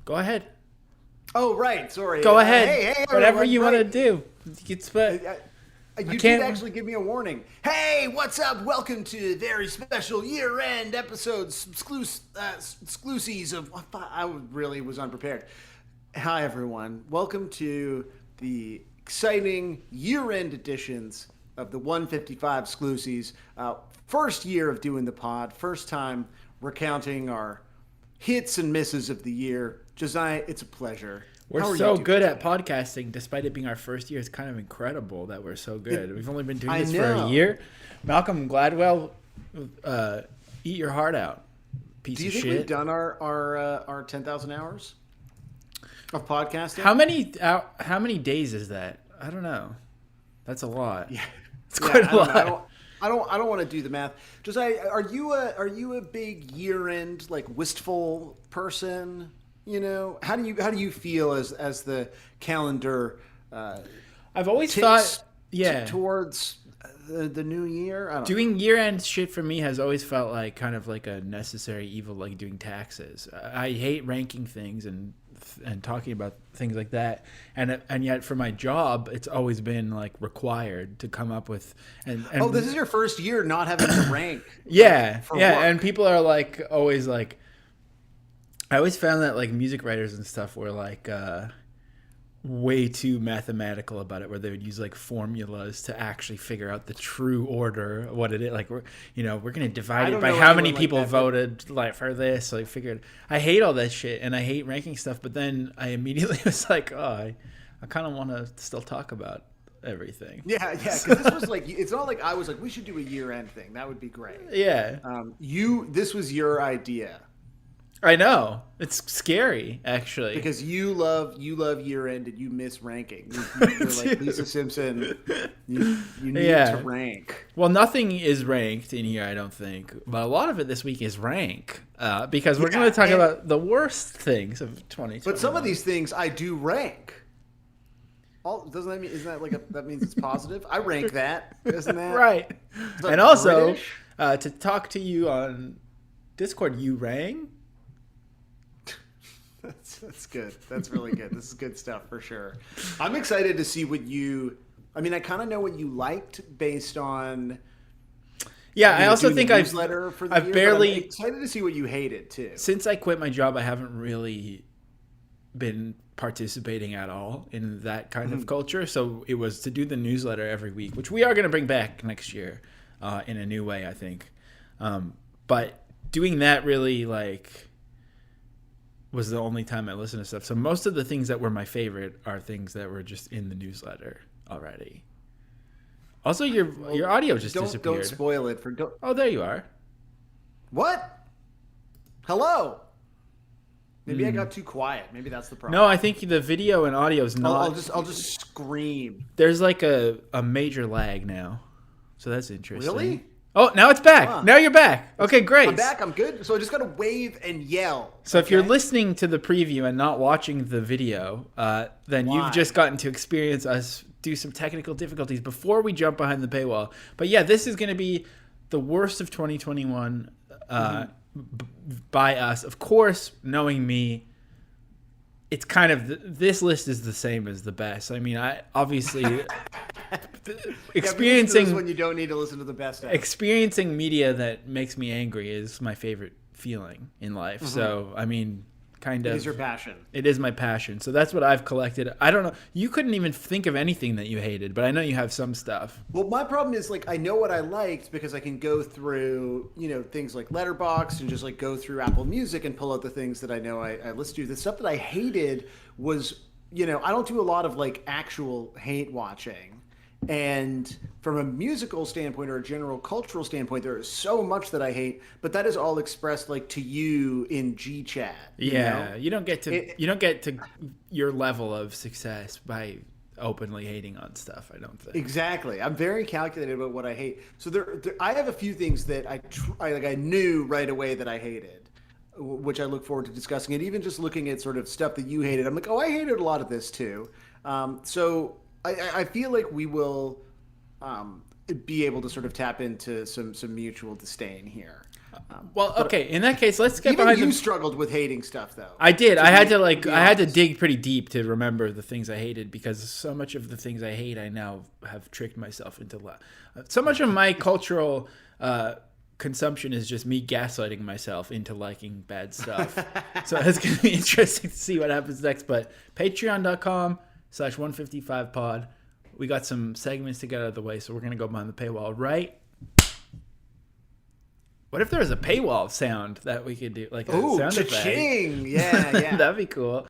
Go ahead. Oh, right. Sorry. Go ahead. Hey, Whatever everyone. you want to Right. do. It's, but You did can't- actually give me a warning. Hey, what's up? Welcome to a very special year-end episodes, exclusives of. I really was unprepared. Hi, everyone. Welcome to the exciting year-end editions of the 155 exclusives. First year of doing the pod. First time recounting our hits and misses of the year. Josiah, it's a pleasure. we're How are so you doing good at today? podcasting, despite it being our first year. It's kind of incredible that we're so good. We've only been doing I this for a know. year. Malcolm Gladwell, eat your heart out, piece Do you of think shit. we've done our 10,000 hours of podcasting? How many days is that? I don't know. That's a lot. Yeah, It's quite a lot. I don't want to do the math. Josiah, are you a big year end like wistful person? You know, how do you feel as the calendar I've always ticks thought, yeah, towards the new year? I don't know. doing year-end shit for me has always felt like kind of like a necessary evil, like doing taxes. I hate ranking things and talking about things like that, and yet for my job, it's always been like required to come up with and Oh, this is your first year not having to rank. yeah, for yeah, work. and people are like always like. I always found that like music writers and stuff were like way too mathematical about it, where they would use like formulas to actually figure out the true order of what it is. Like we're gonna divide I it don't by know how many anyone like people that, but- voted like for this. So I figured I hate all that shit and I hate ranking stuff. But then I immediately was like, oh, I kind of want to still talk about everything. Yeah, because this was like, it's not like I was like, we should do a year end thing. That would be great. Yeah, This was your idea. I know. It's scary actually. Because you love year end and you miss ranking. You're like Lisa Simpson. You need Yeah. to rank. Well, nothing is ranked in here, I don't think. But a lot of it this week is rank. Because we're Yeah, going to talk and- about the worst things of 2020. But some of these things I do rank. Doesn't that mean that means it's positive? I rank that, isn't that Right. that And also, British? to talk to you on Discord, you rang? That's good. That's really good. This is good stuff for sure. I'm excited to see what you. I mean, I kind of know what you liked based on. Yeah, I know, also doing think the I've newsletter for the I've year, barely but I'm excited to see what you hated too. since I quit my job, I haven't really been participating at all in that kind of culture. So it was to do the newsletter every week, which we are going to bring back next year in a new way, I think. But doing that really like was the only time I listened to stuff. So most of the things that were my favorite are things that were just in the newsletter already. Also, your audio just disappeared. Don't spoil it for. Oh, there you are. What? Hello. Maybe I got too quiet. Maybe that's the problem. No, I think the video and audio is not. I'll just scream. There's like a major lag now. So that's interesting. Really? Oh, now it's back. Huh. Now you're back. Okay, great. I'm back. I'm good. So I just gotta wave and yell. So if you're okay? listening to the preview and not watching the video, then Why? you've just gotten to experience us do some technical difficulties before we jump behind the paywall. But yeah, this is going to be the worst of 2021 by us. Of course, knowing me, it's kind of this list is the same as the best. I mean, I obviously experiencing when you don't need to listen to the best. experiencing media that makes me angry is my favorite feeling in life. So, I mean, kind It of is your passion. it is my passion. So that's what I've collected. I don't know. You couldn't even think of anything that you hated, but I know you have some stuff. Well, my problem is like I know what I liked because I can go through things like Letterboxd and just like go through Apple Music and pull out the things that I know I listen to. The stuff that I hated was I don't do a lot of like actual hate watching. And from a musical standpoint or a general cultural standpoint, there is so much that I hate, but that is all expressed like to you in G chat. Yeah, you don't get to your level of success by openly hating on stuff. I don't think. Exactly. I'm very calculated about what I hate. So I have a few things that I knew right away that I hated, which I look forward to discussing. And even just looking at sort of stuff that you hated, I'm like, oh, I hated a lot of this too. So I feel like we will be able to sort of tap into some mutual disdain here. Well, okay. In that case, let's get Even behind you the... struggled with hating stuff, though. I did. I had to be I had to honest. dig pretty deep to remember the things I hated because so much of the things I hate, I now have tricked myself into. So much of my cultural consumption is just me gaslighting myself into liking bad stuff. So it's going to be interesting to see what happens next. But patreon.com/155pod. We got some segments to get out of the way, so we're going to go behind the paywall, right? What if there was a paywall sound that we could do, like a Ooh, sound effect? cha-ching! Yeah, yeah. That'd be cool.